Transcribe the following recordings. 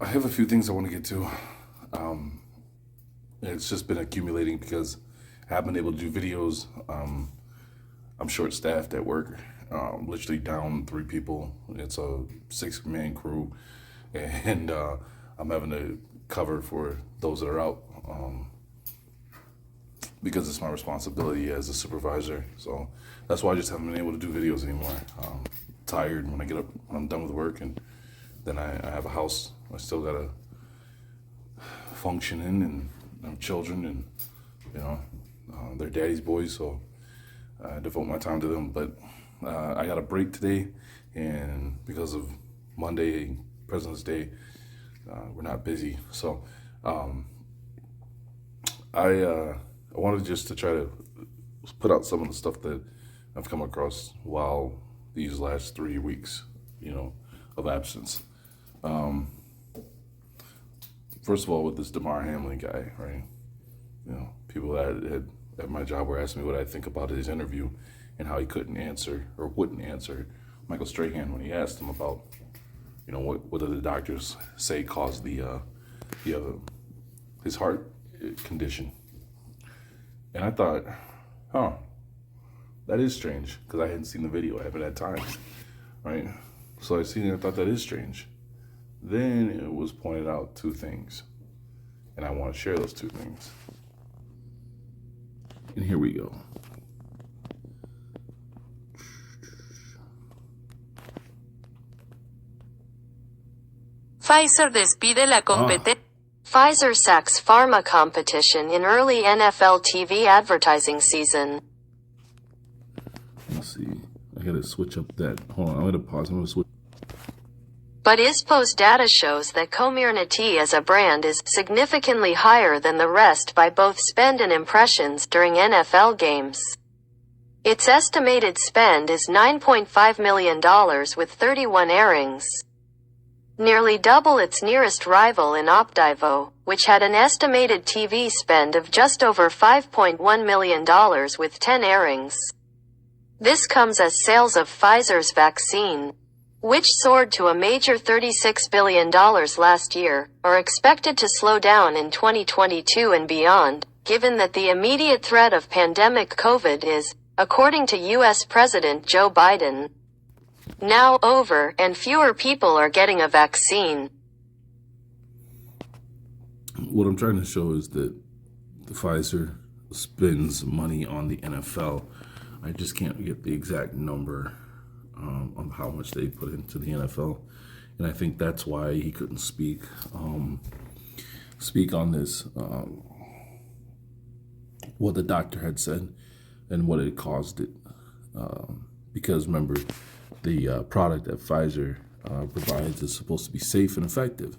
I have a few things I want to get to. Um, it's just been accumulating because I haven't been able to do videos. I'm short-staffed at work, literally down 3 people. It's a 6-man crew, and I'm having to cover for those that are out because it's my responsibility as a supervisor. So that's why I just haven't been able to do videos anymore. Tired when I get up, when I'm done with work, and then I have a house I still gotta function in, and I have children, and they're daddy's boys, so I devote my time to them. But I got a break today, and because of Monday, President's Day, we're not busy. So I wanted just to try to put out some of the stuff that I've come across while these last 3 weeks, of absence. First of all, with this Damar Hamlin guy, right? People at my job were asking me what I think about his interview and how he couldn't answer or wouldn't answer Michael Strahan when he asked him about, what did the doctors say caused his heart condition. And I thought, that is strange, because I hadn't seen the video. I haven't had time, right? So I seen it, I thought that is strange. Then it was pointed out 2 things, and I want to share those 2 things. And here we go. Pfizer despide la competencia. Pfizer sacks pharma competition in early NFL TV advertising season. Let's see. I gotta switch up that. Hold on, I'm gonna pause. I'm gonna switch. But ISPO's data shows that Comirnaty as a brand is significantly higher than the rest by both spend and impressions during NFL games. Its estimated spend is $9.5 million with 31 airings. Nearly double its nearest rival in Opdivo, which had an estimated TV spend of just over $5.1 million with 10 airings. This comes as sales of Pfizer's vaccine, which soared to a major $36 billion last year, are expected to slow down in 2022 and beyond, given that the immediate threat of pandemic COVID is, according to U.S. President Joe Biden, now over, and fewer people are getting a vaccine. What I'm trying to show is that the Pfizer spends money on the NFL. I just can't get the exact number on how much they put into the NFL, and I think that's why he couldn't speak on this, what the doctor had said and what it caused it, because remember, the product that Pfizer provides is supposed to be safe and effective,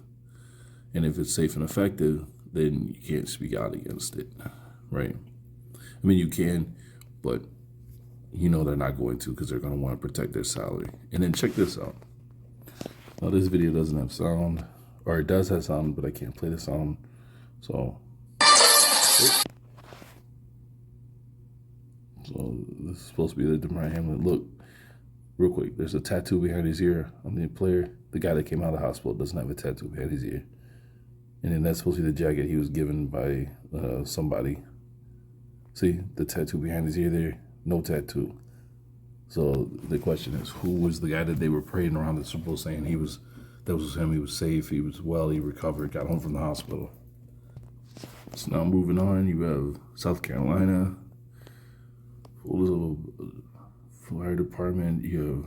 and if it's safe and effective, then you can't speak out against it, right? I mean, you can, but they're not going to, because they're going to want to protect their salary. And then check this out. Now, this video doesn't have sound, or it does have sound, but I can't play the sound. So this is supposed to be the Damar Hamlin. Look, real quick, there's a tattoo behind his ear on the player. The guy that came out of the hospital doesn't have a tattoo behind his ear. And then that's supposed to be the jacket he was given by somebody. See, the tattoo behind his ear there? No tattoo. So the question is, who was the guy that they were parading around the Super Bowl saying that was him, he was safe, he was well, he recovered, got home from the hospital. So now moving on, you have South Carolina, Fire Department, you have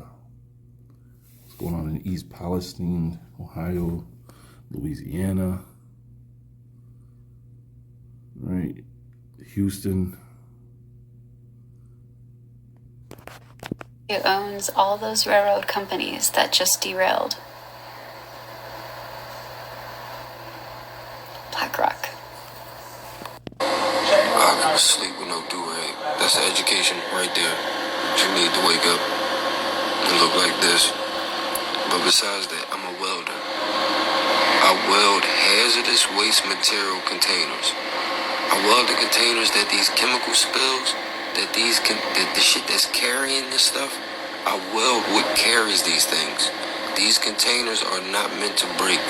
what's going on in East Palestine, Ohio, Louisiana, right, Houston. Who owns all those railroad companies that just derailed? BlackRock. I go to sleep with no do-rag. That's the education right there. You need to wake up and look like this. But besides that, I'm a welder. I weld hazardous waste material containers. I weld the containers that these chemical spills, that the shit that's carrying this stuff, I weld what carries these things. These containers are not meant to break.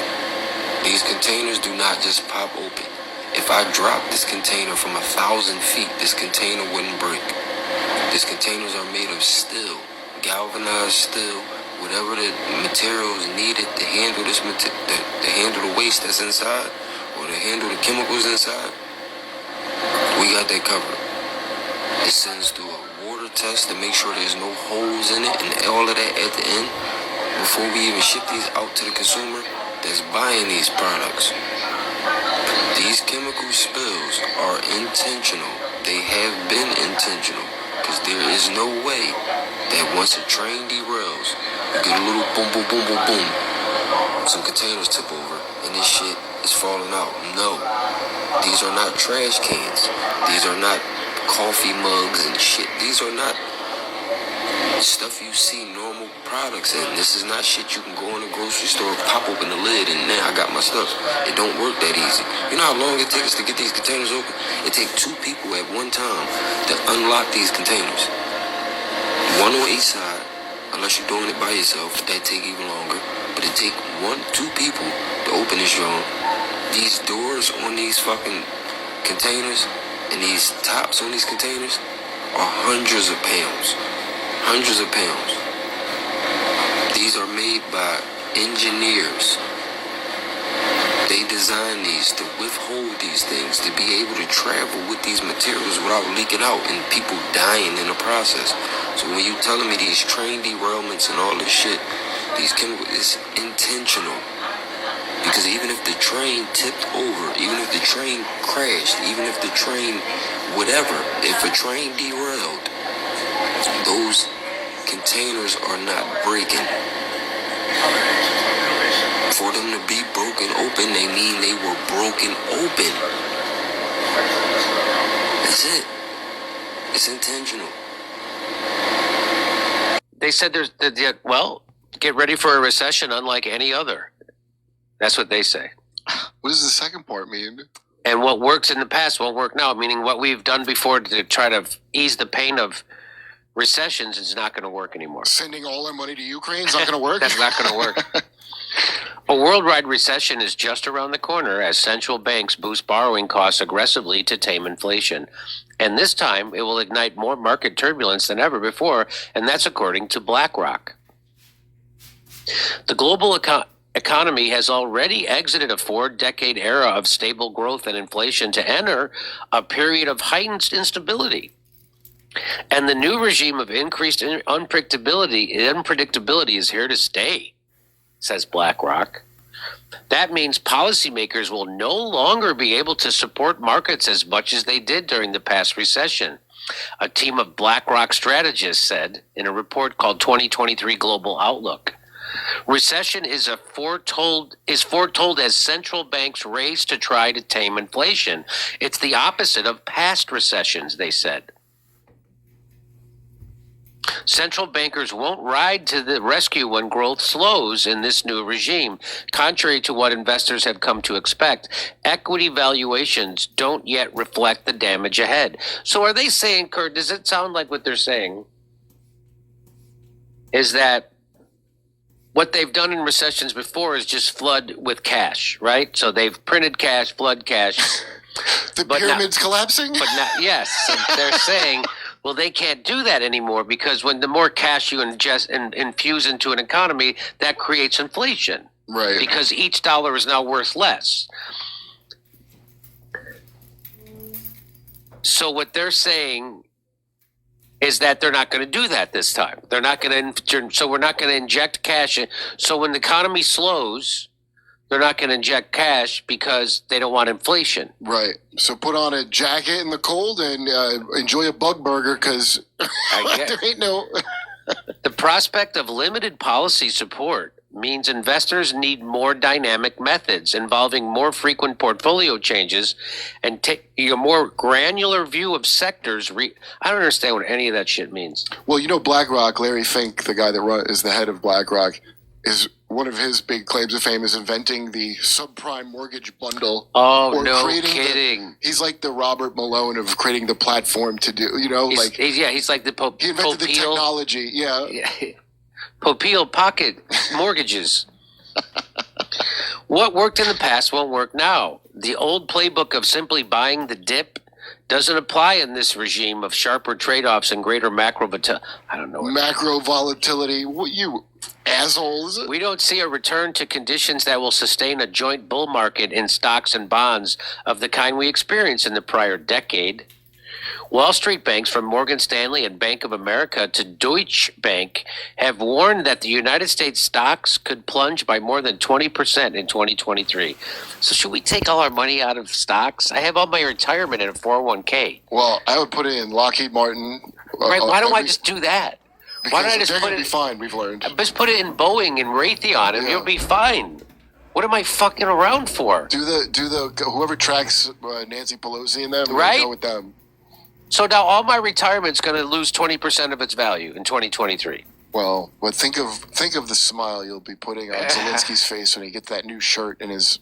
These containers do not just pop open. If I drop this container from 1,000 feet, this container wouldn't break. These containers are made of steel, galvanized steel, whatever the materials needed to handle this to handle the waste that's inside, or to handle the chemicals inside. We got that covered. It sends through a water test to make sure there's no holes in it, and all of that at the end, before we even ship these out to the consumer that's buying these products. These chemical spills are intentional. They have been intentional, because there is no way that once a train derails, you get a little boom, boom, boom, boom, boom, some containers tip over, and this shit is falling out. No. These are not trash cans. These are not coffee mugs and shit. These are not stuff you see normal products in. This is not shit you can go in a grocery store, pop open the lid, and now I got my stuff. It don't work that easy. You know how long it takes to get these containers open? It takes 2 people at one time to unlock these containers. One on each side, unless you're doing it by yourself, that take even longer. But it take 2 people to open this joint. These doors on these fucking containers and these tops on these containers are hundreds of pounds. Hundreds of pounds. These are made by engineers. They design these to withhold these things, to be able to travel with these materials without leaking out and people dying in the process. So when you telling me these train derailments and all this shit, these chemicals, it's intentional. Because even if the train tipped over, even if the train crashed, even if the train whatever, if a train derailed, those containers are not breaking. For them to be broken open, they mean they were broken open. That's it. It's intentional. They said well, get ready for a recession unlike any other. That's what they say. What does the second part mean? And what works in the past won't work now. Meaning what we've done before to try to ease the pain of recessions is not going to work anymore. Sending all our money to Ukraine is not going to work? That's not going to work. A worldwide recession is just around the corner as central banks boost borrowing costs aggressively to tame inflation. And this time, it will ignite more market turbulence than ever before, and that's according to BlackRock. The global economy has already exited a 4-decade era of stable growth and inflation to enter a period of heightened instability. And the new regime of increased unpredictability is here to stay, says BlackRock. That means policymakers will no longer be able to support markets as much as they did during the past recession. A team of BlackRock strategists said in a report called 2023 Global Outlook. Recession is foretold as central banks race to try to tame inflation. It's the opposite of past recessions, they said. Central bankers won't ride to the rescue when growth slows in this new regime. Contrary to what investors have come to expect, equity valuations don't yet reflect the damage ahead. So are they saying, Kurt, does it sound like what they're saying is that what they've done in recessions before is just flood with cash, right? So they've printed cash, flood cash. The pyramid's collapsing? But not, yes. And they're saying, well, they can't do that anymore because when the more cash you ingest and infuse into an economy, that creates inflation. Right. Because each dollar is now worth less. So what they're saying is that they're not going to do that this time. They're not going to. So we're not going to inject cash in. So when the economy slows, they're not going to inject cash because they don't want inflation. Right. So put on a jacket in the cold and enjoy a bug burger because there ain't no. The prospect of limited policy support means investors need more dynamic methods involving more frequent portfolio changes and take a more granular view of sectors. I don't understand what any of that shit means. Well, you know, BlackRock, Larry Fink, the guy that is the head of BlackRock, is one of his big claims of fame is inventing the subprime mortgage bundle. Oh, no kidding. He's like the Robert Malone of creating the platform to do, you know, he's like the he invented the technology. Yeah. Popeil pocket mortgages. What worked in the past won't work now. The old playbook of simply buying the dip doesn't apply in this regime of sharper trade-offs and greater macro volatility. What, you assholes? We don't see a return to conditions that will sustain a joint bull market in stocks and bonds of the kind we experienced in the prior decade. Wall Street banks from Morgan Stanley and Bank of America to Deutsche Bank have warned that the United States stocks could plunge by more than 20% in 2023. So should we take all our money out of stocks? I have all my retirement in a 401k. Well, I would put it in Lockheed Martin. Right? Why don't I just do that? Why don't I just put it? Be fine. We've learned. Just put it in Boeing and Raytheon, and you'll be fine. What am I fucking around for? Do the whoever tracks Nancy Pelosi and them. Right. Go with them. So now all my retirement's going to lose 20% of its value in 2023. Well, but think of the smile you'll be putting on Zelensky's face when he gets that new shirt in his.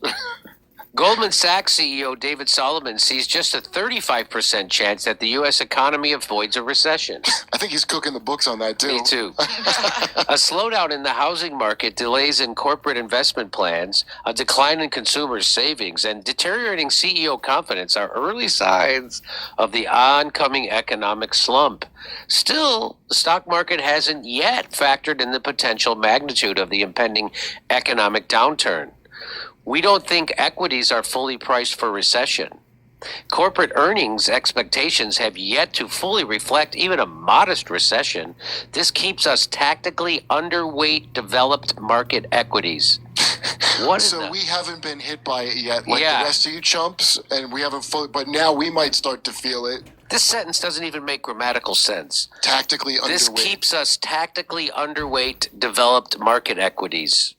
Goldman Sachs CEO David Solomon sees just a 35% chance that the U.S. economy avoids a recession. I think he's cooking the books on that, too. Me too. A slowdown in the housing market, delays in corporate investment plans, a decline in consumers' savings, and deteriorating CEO confidence are early signs of the oncoming economic slump. Still, the stock market hasn't yet factored in the potential magnitude of the impending economic downturn. We don't think equities are fully priced for recession. Corporate earnings expectations have yet to fully reflect even a modest recession. This keeps us tactically underweight developed market equities. So we haven't been hit by it yet, like the rest of you chumps, and we haven't fully, but now we might start to feel it. This sentence doesn't even make grammatical sense. Tactically underweight. This keeps us tactically underweight developed market equities.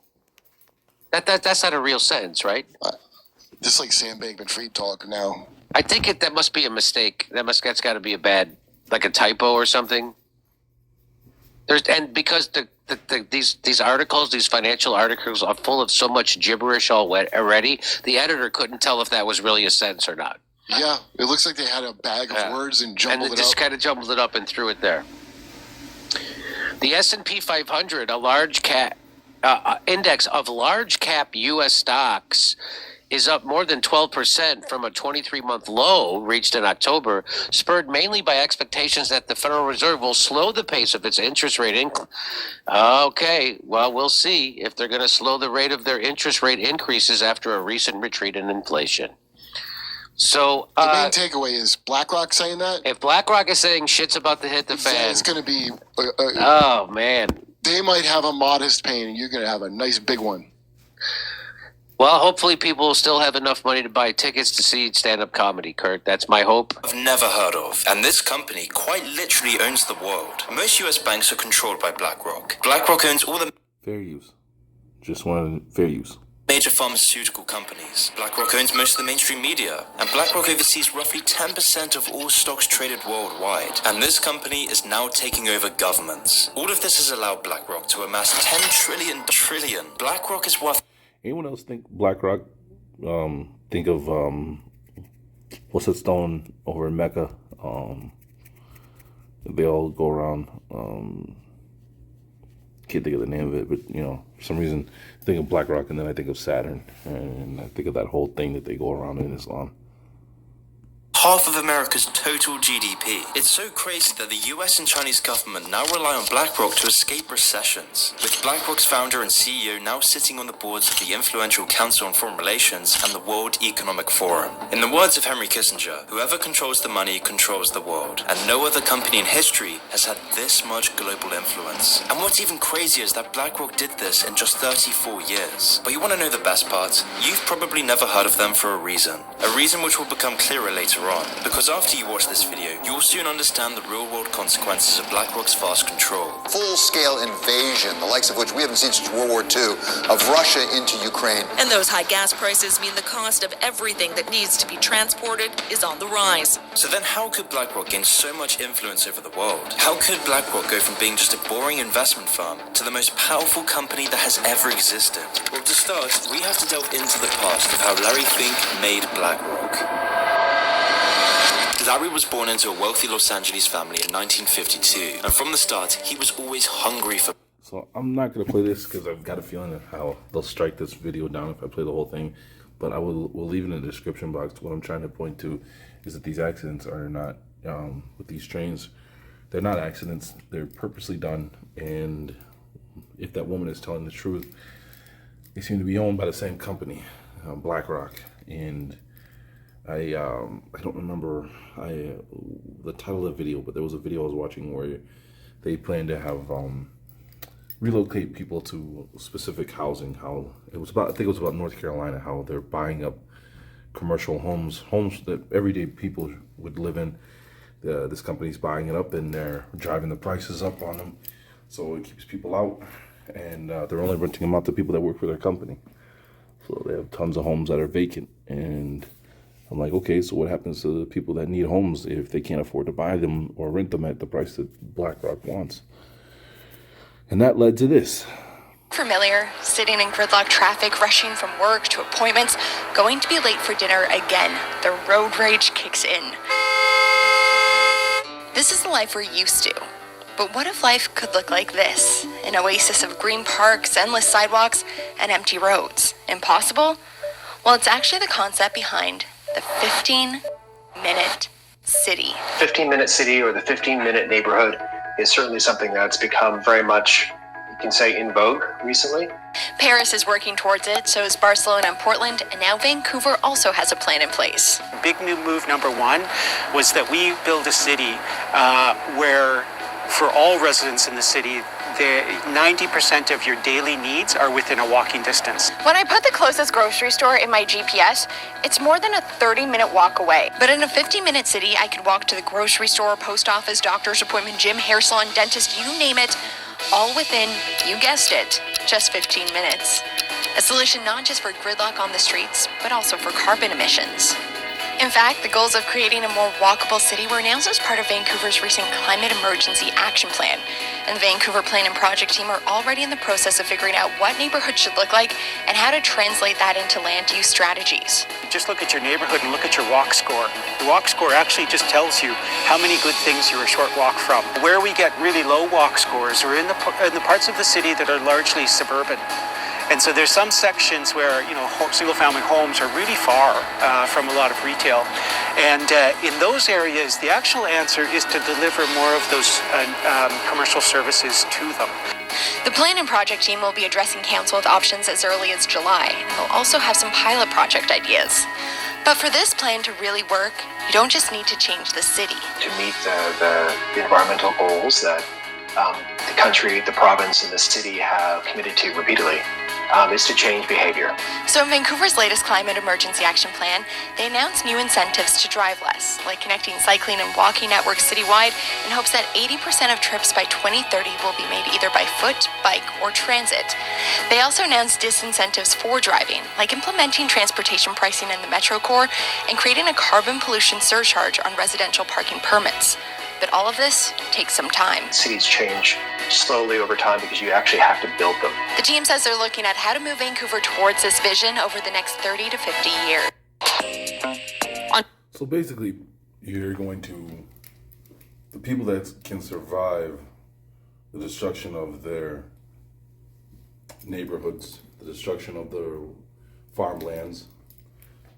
That's not a real sentence, right? This is like Sam Bankman-Fried talk now. I think that must be a mistake. That's got to be a bad, like a typo or something. Because these articles, these financial articles, are full of so much gibberish already. The editor couldn't tell if that was really a sentence or not. Yeah, it looks like they had a bag of words and jumbled it up. Just kind of jumbled it up and threw it there. The S&P 500, a large cap. Index of large cap U.S. stocks is up more than 12% from a 23-month low reached in October, spurred mainly by expectations that the Federal Reserve will slow the pace of its interest rate increase. Okay, well, we'll see if they're going to slow the rate of their interest rate increases after a recent retreat in inflation. So the main takeaway is BlackRock saying that? If BlackRock is saying shit's about to hit the fan, it's going to be... oh, man. They might have a modest pain, and you're going to have a nice big one. Well, hopefully people will still have enough money to buy tickets to see stand-up comedy, Kurt. That's my hope. I've never heard of. And this company quite literally owns the world. Most US banks are controlled by BlackRock. BlackRock owns all the... Fair use. Just one fair use. Major pharmaceutical companies. BlackRock owns most of the mainstream media, and BlackRock oversees roughly 10% of all stocks traded worldwide. And this company is now taking over governments. All of this has allowed BlackRock to amass 10 trillion. BlackRock is worth... Anyone else think BlackRock? Think of what's that stone over in Mecca? They all go around. Can't think of the name of it, but for some reason I think of BlackRock and then I think of Saturn, and I think of that whole thing that they go around in Islam. Half of America's total GDP. It's so crazy that the US and Chinese government now rely on BlackRock to escape recessions, with BlackRock's founder and CEO now sitting on the boards of the influential Council on Foreign Relations and the World Economic Forum. In the words of Henry Kissinger, whoever controls the money controls the world, and no other company in history has had this much global influence. And what's even crazier is that BlackRock did this in just 34 years. But you want to know the best part? You've probably never heard of them for a reason which will become clearer later on. Because after you watch this video, you will soon understand the real-world consequences of BlackRock's vast control. Full-scale invasion, the likes of which we haven't seen since World War II, of Russia into Ukraine. And those high gas prices mean the cost of everything that needs to be transported is on the rise. So then how could BlackRock gain so much influence over the world? How could BlackRock go from being just a boring investment firm to the most powerful company that has ever existed? Well, to start, we have to delve into the past of how Larry Fink made BlackRock. Larry was born into a wealthy Los Angeles family in 1952, and from the start, he was always hungry for... So I'm not gonna play this because I've got a feeling of how they'll strike this video down if I play the whole thing. But we'll leave it in the description box. What I'm trying to point to is that these accidents are not with these trains. They're not accidents. They're purposely done. And if that woman is telling the truth, they seem to be owned by the same company, BlackRock. And I don't remember the title of the video, but there was a video I was watching where they plan to have relocate people to specific housing. How it was about, I think it was about North Carolina, how they're buying up commercial homes that everyday people would live in. This company's buying it up and they're driving the prices up on them, so it keeps people out, and they're only renting them out to people that work for their company. So they have tons of homes that are vacant, and I'm like, okay, so what happens to the people that need homes if they can't afford to buy them or rent them at the price that BlackRock wants? And that led to this. Familiar, sitting in gridlock traffic, rushing from work to appointments, going to be late for dinner again. The road rage kicks in. This is the life we're used to. But what if life could look like this? An oasis of green parks, endless sidewalks, and empty roads. Impossible? Well, it's actually the concept behind the 15-minute city. 15-minute city, or the 15-minute neighborhood, is certainly something that's become very much, you can say, in vogue recently. Paris is working towards it, so is Barcelona and Portland, and now Vancouver also has a plan in place. Big new move number one was that we build a city where, for all residents in the city, 90% of your daily needs are within a walking distance. When I put the closest grocery store in my GPS, it's more than a 30-minute walk away. But in a 15-minute city, I could walk to the grocery store, post office, doctor's appointment, gym, hair salon, dentist, you name it, all within, you guessed it, just 15 minutes. A solution not just for gridlock on the streets, but also for carbon emissions. In fact, the goals of creating a more walkable city were announced as part of Vancouver's recent Climate Emergency Action Plan. And the Vancouver Plan and Project team are already in the process of figuring out what neighborhoods should look like and how to translate that into land use strategies. Just look at your neighborhood and look at your walk score. The walk score actually just tells you how many good things you're a short walk from. Where we get really low walk scores are in the parts of the city that are largely suburban. And so there's some sections where, single-family homes are really far from a lot of retail. And in those areas, the actual answer is to deliver more of those commercial services to them. The Plan and Project team will be addressing council with options as early as July. They'll also have some pilot project ideas. But for this plan to really work, you don't just need to change the city. To meet the environmental goals that the country, the province, and the city have committed to repeatedly, is to change behavior. So in Vancouver's latest Climate Emergency Action Plan, they announced new incentives to drive less, like connecting cycling and walking networks citywide in hopes that 80% of trips by 2030 will be made either by foot, bike, or transit. They also announced disincentives for driving, like implementing transportation pricing in the Metro Core and creating a carbon pollution surcharge on residential parking permits. But all of this takes some time. Cities change slowly over time because you actually have to build them. The team says they're looking at how to move Vancouver towards this vision over the next 30 to 50 years. So basically, the people that can survive the destruction of their neighborhoods, the destruction of their farmlands,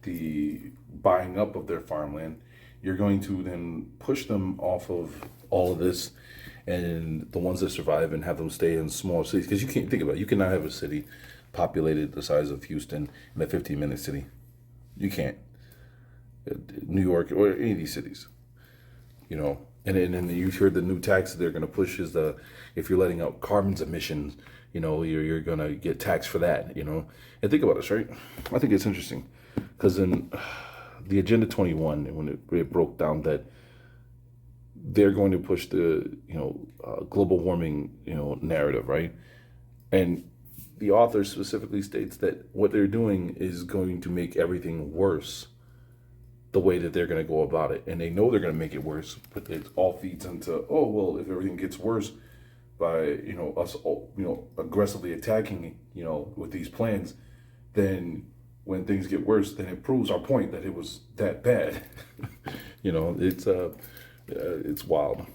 the buying up of their farmland, you're going to then push them off of all of this, and the ones that survive and have them stay in small cities. Because you can't think about it. You cannot have a city populated the size of Houston in a 15-minute city. You can't. New York or any of these cities. And then you heard the new tax that they're going to push is if you're letting out carbon emissions, you're going to get taxed for that, And think about this, right? I think it's interesting because in the Agenda 21, when it broke down that they're going to push the global warming narrative, right? And the author specifically states that what they're doing is going to make everything worse the way that they're going to go about it, and they know they're going to make it worse, but it all feeds into, if everything gets worse by us aggressively attacking with these plans, then when things get worse, then it proves our point that it was that bad. It's wild.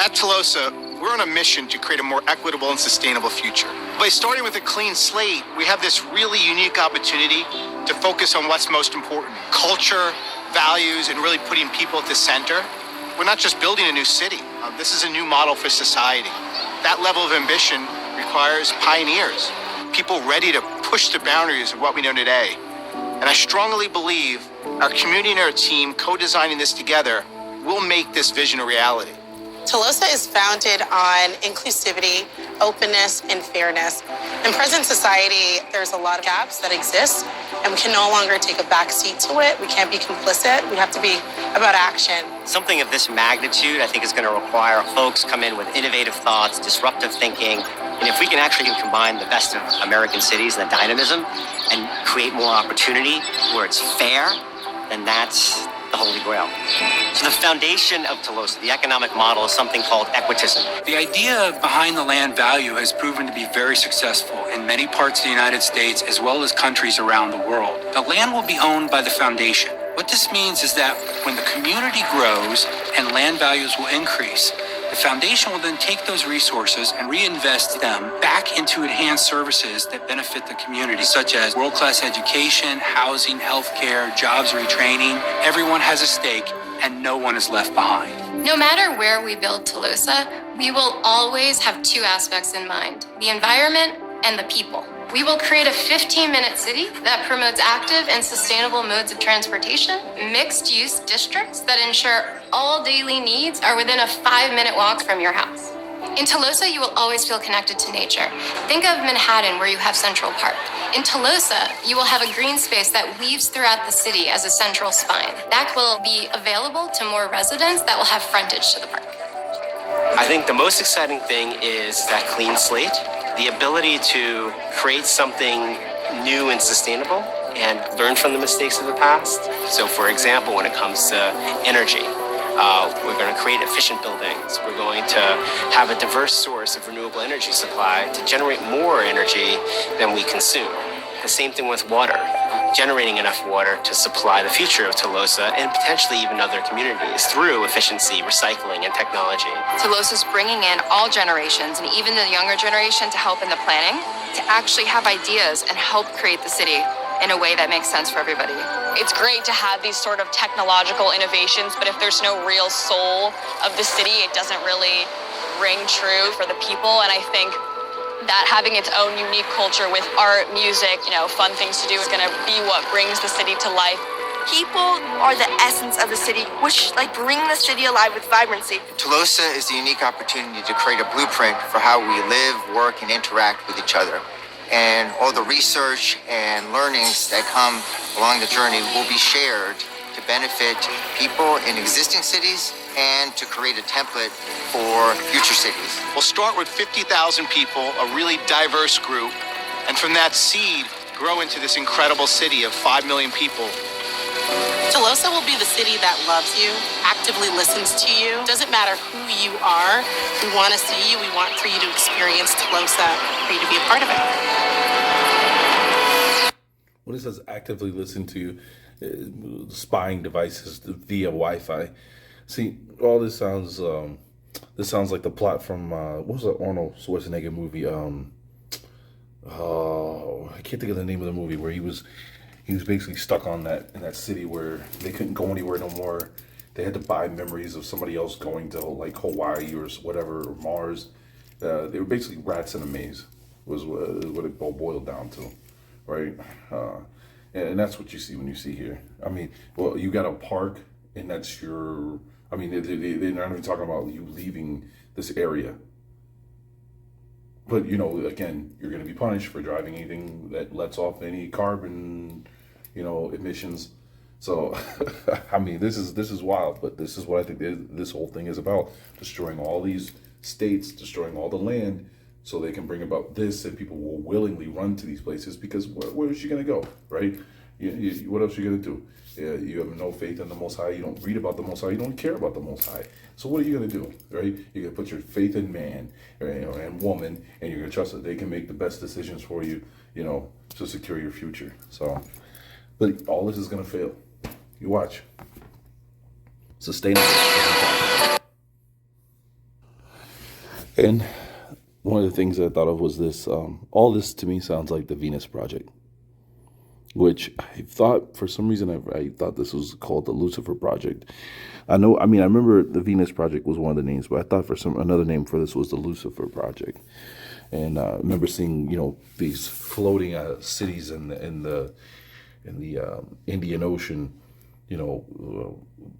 At Tolosa, we're on a mission to create a more equitable and sustainable future. By starting with a clean slate, we have this really unique opportunity to focus on what's most important: culture, values, and really putting people at the center. We're not just building a new city. This is a new model for society. That level of ambition requires pioneers, people ready to push the boundaries of what we know today. And I strongly believe our community and our team co-designing this together will make this vision a reality. Tolosa is founded on inclusivity, openness, and fairness. In present society, there's a lot of gaps that exist, and we can no longer take a back seat to it. We can't be complicit. We have to be about action. Something of this magnitude, I think, is going to require folks come in with innovative thoughts, disruptive thinking. And if we can actually combine the best of American cities and the dynamism and create more opportunity where it's fair, then that's the Holy Grail. So the foundation of Tolosa, the economic model, is something called equitism. The idea behind the land value has proven to be very successful in many parts of the United States as well as countries around the world. The land will be owned by the foundation. What this means is that when the community grows and land values will increase, the foundation will then take those resources and reinvest them back into enhanced services that benefit the community, such as world-class education, housing, healthcare, jobs retraining. Everyone has a stake, and no one is left behind. No matter where we build Tolosa, we will always have two aspects in mind: the environment and the people. We will create a 15-minute city that promotes active and sustainable modes of transportation, mixed-use districts that ensure all daily needs are within a 5-minute walk from your house. In Tolosa, you will always feel connected to nature. Think of Manhattan, where you have Central Park. In Tolosa, you will have a green space that weaves throughout the city as a central spine. That will be available to more residents that will have frontage to the park. I think the most exciting thing is that clean slate, the ability to create something new and sustainable and learn from the mistakes of the past. So for example, when it comes to energy, we're going to create efficient buildings. We're going to have a diverse source of renewable energy supply to generate more energy than we consume. The same thing with water, generating enough water to supply the future of Tolosa and potentially even other communities through efficiency, recycling, and technology. Tolosa's bringing in all generations and even the younger generation to help in the planning, to actually have ideas and help create the city in a way that makes sense for everybody. It's great to have these sort of technological innovations, but if there's no real soul of the city, it doesn't really ring true for the people. And I think that having its own unique culture with art, music, fun things to do is going to be what brings the city to life. People are the essence of the city, which bring the city alive with vibrancy. Tolosa is the unique opportunity to create a blueprint for how we live, work, and interact with each other. And all the research and learnings that come along the journey will be shared to benefit people in existing cities and to create a template for future cities. We'll start with 50,000 people, a really diverse group, and from that seed, grow into this incredible city of 5 million people. Tolosa will be the city that loves you, actively listens to you. Doesn't matter who you are. We want to see you. We want for you to experience Tolosa, for you to be a part of it. When it says actively listen to you, spying devices via Wi-Fi. See, all this sounds like the plot from what was the Arnold Schwarzenegger movie? I can't think of the name of the movie, where he was basically stuck in that city where they couldn't go anywhere no more. They had to buy memories of somebody else going to like Hawaii or whatever, or Mars. They were basically rats in a maze, was what it all boiled down to, right? And that's what you see when you see here. I mean, well, you got a park, and that's your. I mean, they're not even talking about you leaving this area. But, again, you're going to be punished for driving anything that lets off any carbon, emissions. So, I mean, this is wild, but this is what I think this whole thing is about. Destroying all these states, destroying all the land, so they can bring about this, and people will willingly run to these places, because where is she going to go, right? What else are you going to do? You have no faith in the Most High. You don't read about the Most High. You don't care about the Most High. So what are you going to do, right? You're going to put your faith in man and woman, and you're going to trust that they can make the best decisions for you, to secure your future. So, but all this is going to fail. You watch. Sustainable. And one of the things I thought of was this. All this to me sounds like the Venus Project, which I thought for some reason I thought this was called the Lucifer Project. I remember the Venus Project was one of the names, but I thought for another name for this was the Lucifer Project. And I remember seeing, these floating cities in the Indian Ocean,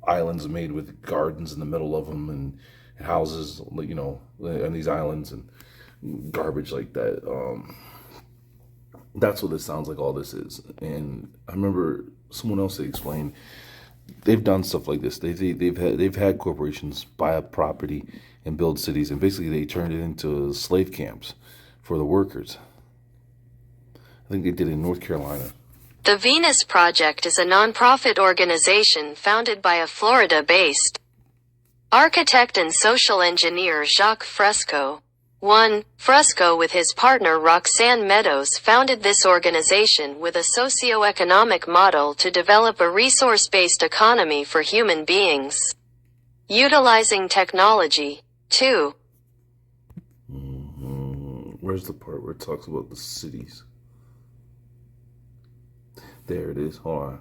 islands made with gardens in the middle of them and houses, on these islands and garbage like that. That's what it sounds like all this is. And I remember someone else had explained they've done stuff like this. They've had corporations buy up property and build cities, and basically they turned it into slave camps for the workers. I think they did it in North Carolina. The Venus Project is a nonprofit organization founded by a Florida-based architect and social engineer Jacques Fresco. Fresco with his partner Roxanne Meadows founded this organization with a socio-economic model to develop a resource-based economy for human beings, utilizing technology. 2. Where's the part where it talks about the cities? There it is. Hold on.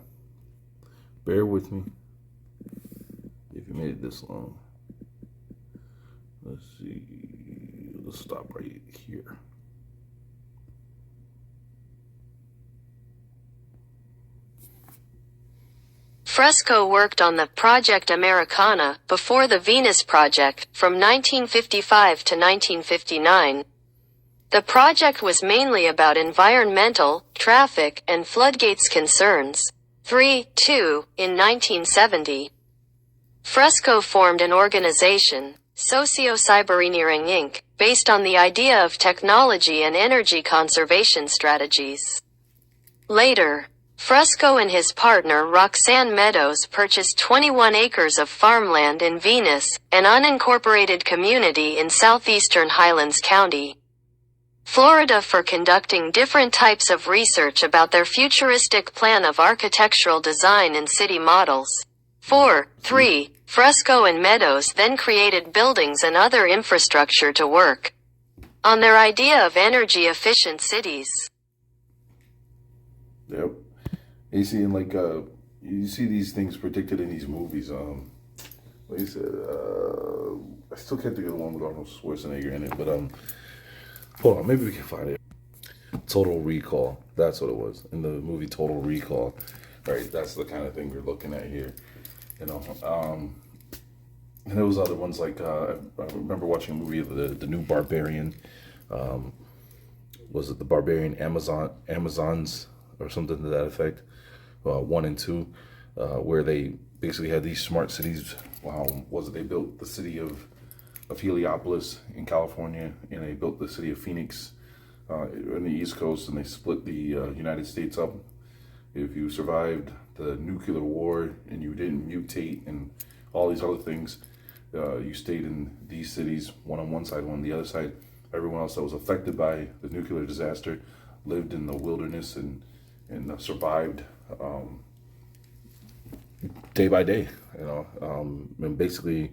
Bear with me. If you made it this long. Let's see. Let's stop right here. Fresco worked on the Project Americana before the Venus Project from 1955 to 1959. The project was mainly about environmental, traffic, and floodgates concerns. 2. In 1970, Fresco formed an organization, Socio-Cyberengineering Inc., based on the idea of technology and energy conservation strategies. Later, Fresco and his partner Roxanne Meadows purchased 21 acres of farmland in Venus, an unincorporated community in southeastern Highlands County, Florida, for conducting different types of research about their futuristic plan of architectural design and city models. 3. Fresco and Meadows then created buildings and other infrastructure to work on their idea of energy-efficient cities. Yep. You see, you see these things predicted in these movies. Like you said, I still can't think of the one with Arnold Schwarzenegger in it, but hold on, maybe we can find it. Total Recall. That's what it was in the movie Total Recall. Right, that's the kind of thing we're looking at here. And there was other ones like I remember watching a movie of the new Barbarian. Was it the Barbarian Amazons or something to that effect? 1 and 2, where they basically had these smart cities. They built the city of Heliopolis in California, and they built the city of Phoenix on the East Coast, and they split the United States up. If you survived the nuclear war and you didn't mutate and all these other things, you stayed in these cities, one on one side, one on the other side. Everyone else that was affected by the nuclear disaster lived in the wilderness and survived day by day. And basically,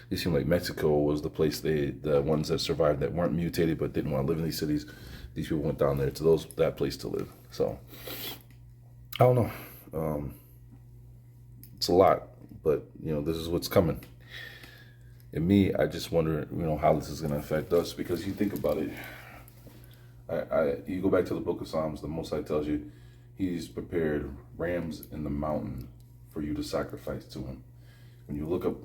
it seemed like Mexico was the place the ones that survived that weren't mutated but didn't want to live in these cities. These people went down there to that place to live. So I don't know. It's a lot, but this is what's coming. And me, I just wonder, how this is going to affect us, because you think about it. You go back to the Book of Psalms. The Most High tells you He's prepared rams in the mountain for you to sacrifice to Him. When you look up,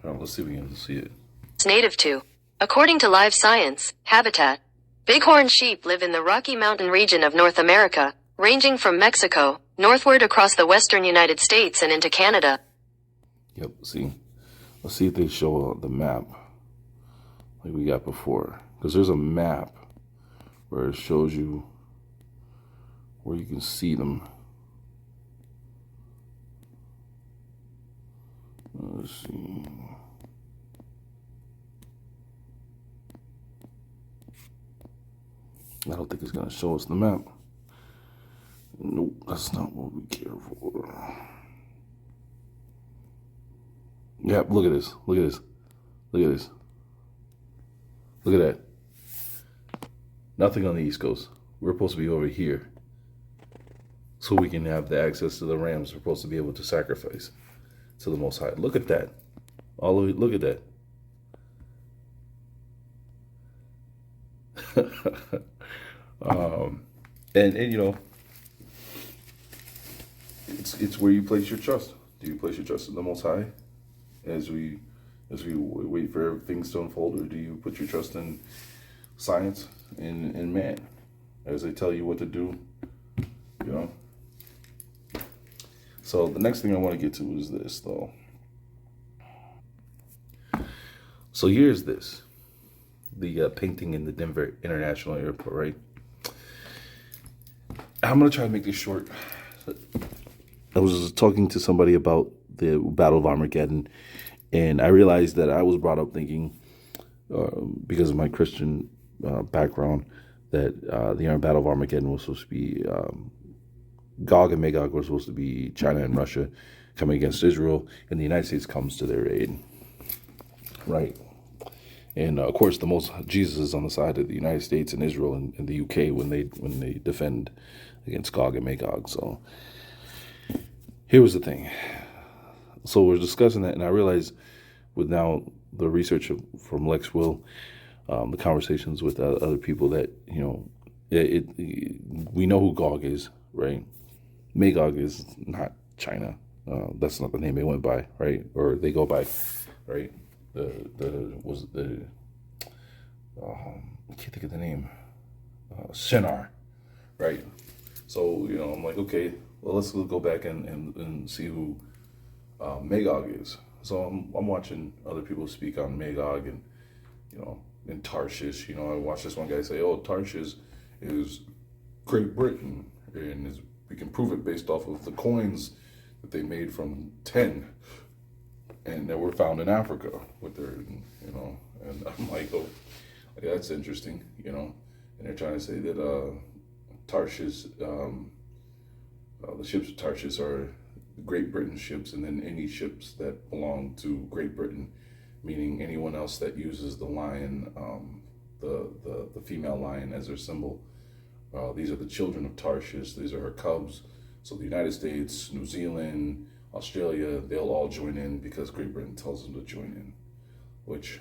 let's see if we can see it. It's native to, according to Live Science, habitat. Bighorn sheep live in the Rocky Mountain region of North America, ranging from Mexico northward across the western United States and into Canada. Yep, see? Let's see if they show the map like we got before. Because there's a map where it shows you where you can see them. Let's see. I don't think it's going to show us the map. Nope, that's not what we care for. Yep, look at this. Look at this. Look at this. Look at that. Nothing on the East Coast. We're supposed to be over here, so we can have the access to the rams. We're supposed to be able to sacrifice to the Most High. Look at that. All of it. Look at that. And you know, it's where you place your trust. Do you place your trust in the Most High as we wait for things to unfold, or do you put your trust in science and man as they tell you what to do? You know. So the next thing I want to get to is this, though. So here's this. The painting in the Denver International Airport, right? I'm going to try to make this short. I was talking to somebody about the Battle of Armageddon, and I realized that I was brought up thinking, because of my Christian background, that the Battle of Armageddon was supposed to be, Gog and Magog were supposed to be China and Russia coming against Israel, and the United States comes to their aid, right? And of course, Jesus is on the side of the United States and Israel and the UK when they defend against Gog and Magog. So here was the thing. So we're discussing that, and I realized with now the research from Lex Will, the conversations with other people, that we know who Gog is, right? Magog is not China. That's not the name they went by, right? Or they go by, right? I can't think of the name. Shinar, right? So I'm like, okay, well, let's go back and see who Magog is. So I'm watching other people speak on Magog and in Tarshish. I watched this one guy say, "Oh, Tarshish is Great Britain, and we can prove it based off of the coins that they made from 10 and that were found in Africa with their, And I'm like, oh, that's interesting, And they're trying to say that Tarshish, the ships of Tarshish are Great Britain ships, and then any ships that belong to Great Britain, meaning anyone else that uses the lion, the female lion as their symbol. These are the children of Tarshish. These are her cubs. So the United States, New Zealand, Australia, they'll all join in because Great Britain tells them to join in. Which,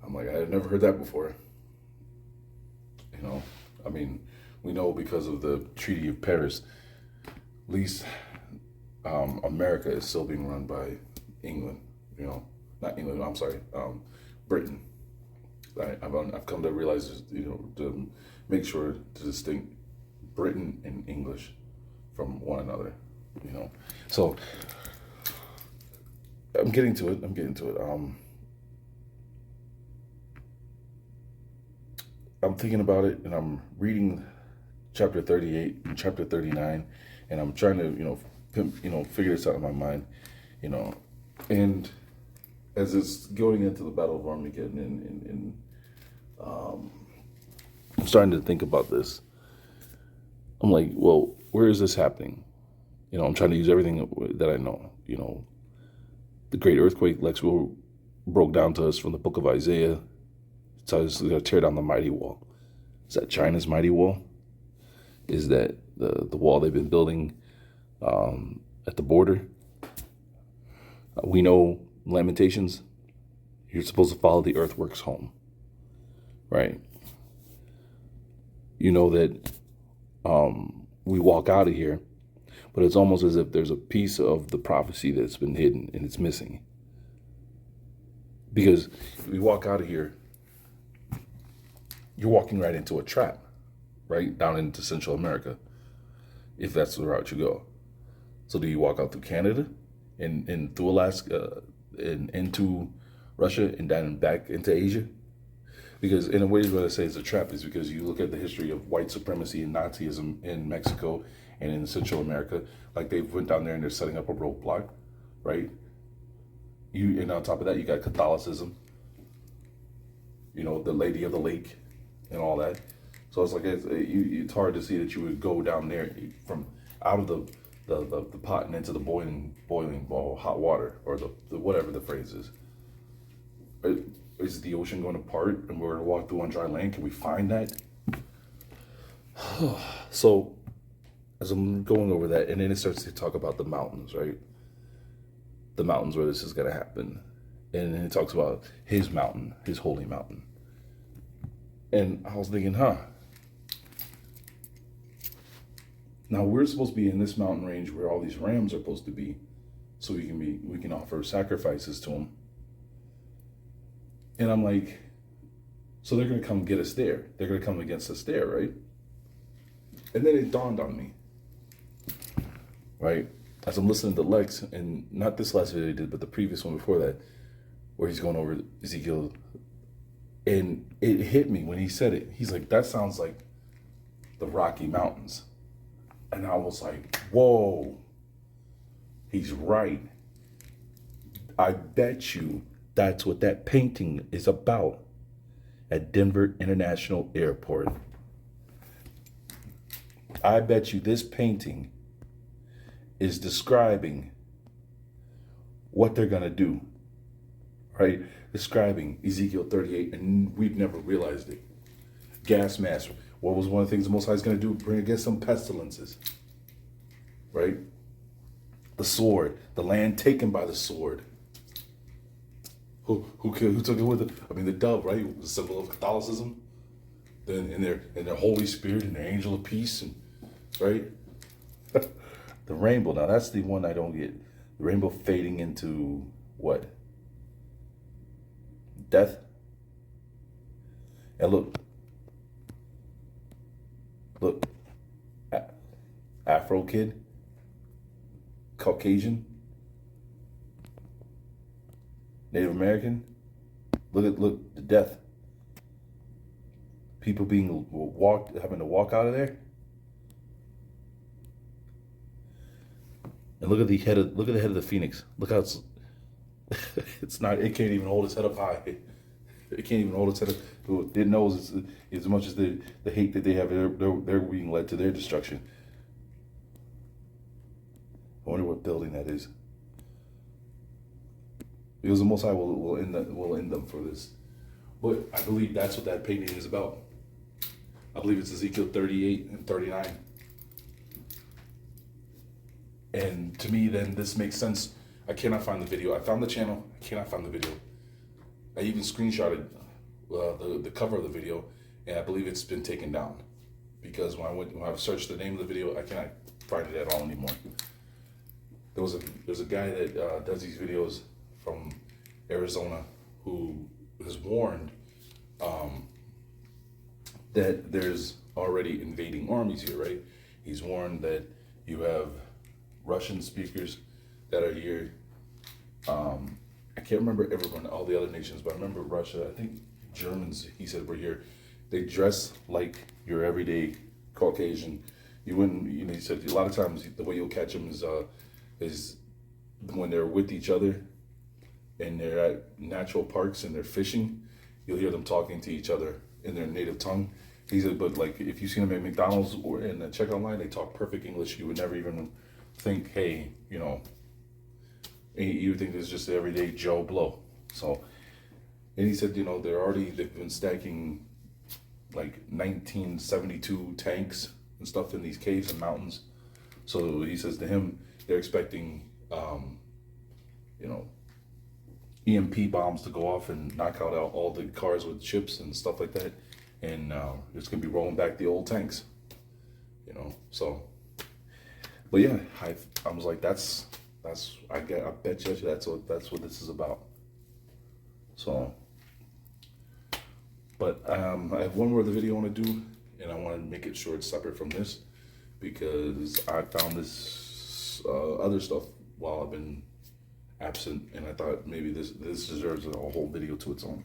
I'm like, I had never heard that before. I mean, we know because of the Treaty of Paris, at least America is still being run by England, not England, I'm sorry, Britain. I've come to realize, to make sure to distinct Britain and English from one another, So I'm getting to it. I'm thinking about it, and I'm reading chapter 38 and chapter 39, and I'm trying to, figure this out in my mind, and as it's going into the Battle of Armageddon, and I'm starting to think about this. I'm like, well, where is this happening? I'm trying to use everything that I know. The great earthquake Lex Will broke down to us from the book of Isaiah. It tells us they're going to tear down the mighty wall. Is that China's mighty wall? Is that the wall they've been building at the border? We know Lamentations, you're supposed to follow the earthworks home, right? You know that we walk out of here, but it's almost as if there's a piece of the prophecy that's been hidden and it's missing. Because if we walk out of here, you're walking right into a trap, right? Down into Central America, if that's the route you go. So do you walk out through Canada and through Alaska and into Russia and then back into Asia? Because in a way, what I say is a trap is because you look at the history of white supremacy and Nazism in Mexico and in Central America, like they went down there and they're setting up a roadblock, right? And on top of that, you got Catholicism, the Lady of the Lake and all that. So it's like, it's hard to see that you would go down there from out of the pot and into the boiling bowl of hot water, or the whatever the phrase is. is the ocean going to part and we're going to walk through on dry land? Can we find that? So as I'm going over that, and then it starts to talk about the mountains, right? The mountains where this is going to happen. And then it talks about his mountain, his holy mountain. And I was thinking, now we're supposed to be in this mountain range where all these rams are supposed to be, so we can offer sacrifices to them. And I'm like, so they're going to come get us there. They're going to come against us there, right? And then it dawned on me, right? As I'm listening to Lex, and not this last video he did, but the previous one before that, where he's going over Ezekiel, and it hit me when he said it. He's like, that sounds like the Rocky Mountains. And I was like, whoa, he's right. I bet you that's what that painting is about at Denver International Airport. I bet you this painting is describing what they're going to do, right? Describing Ezekiel 38, and we've never realized it. Gas mask. What was one of the things the Most High is going to do? Bring against some pestilences, right? The sword, the land taken by the sword. Who took it with it? I mean, the dove, right? The symbol of Catholicism. Then in their Holy Spirit and their angel of peace, and right? The rainbow. Now that's the one I don't get. The rainbow fading into what? Death. And look, Afro kid, Caucasian, Native American. Look, the death. People being having to walk out of there. And look at the head of the phoenix. Look how it can't even hold its head up high. It can't even hold its head up. It knows as much as the hate that they have, they're being led to their destruction. I wonder what building that is. Because the Most High will end them for this. But I believe that's what that painting is about. I believe it's Ezekiel 38 and 39. And to me, then this makes sense. I cannot find the video. I found the channel. I cannot find the video. I even screenshotted the cover of the video, and I believe it's been taken down because when I searched the name of the video, I cannot find it at all anymore. There's a guy that does these videos from Arizona who has warned that there's already invading armies here, right? He's warned that you have Russian speakers that are here. I can't remember everyone, all the other nations, but I remember Russia. I think Germans, he said, were here. They dress like your everyday Caucasian. You wouldn't, he said a lot of times the way you'll catch them is when they're with each other and they're at natural parks and they're fishing, you'll hear them talking to each other in their native tongue. He said, but like if you see them at McDonald's or in the checkout line, they talk perfect English. You would never even think, hey, you would think it's just the everyday Joe Blow. So, and he said, they've been stacking like 1972 tanks and stuff in these caves and mountains. So he says to him, they're expecting, EMP bombs to go off and knock out all the cars with chips and stuff like that. And it's going to be rolling back the old tanks, so. But yeah, I was like, I bet you that's what this is about. So, but I have one more other video I want to do, and I want to make it sure it's separate from this because I found this other stuff while I've been absent, and I thought maybe this deserves a whole video to its own.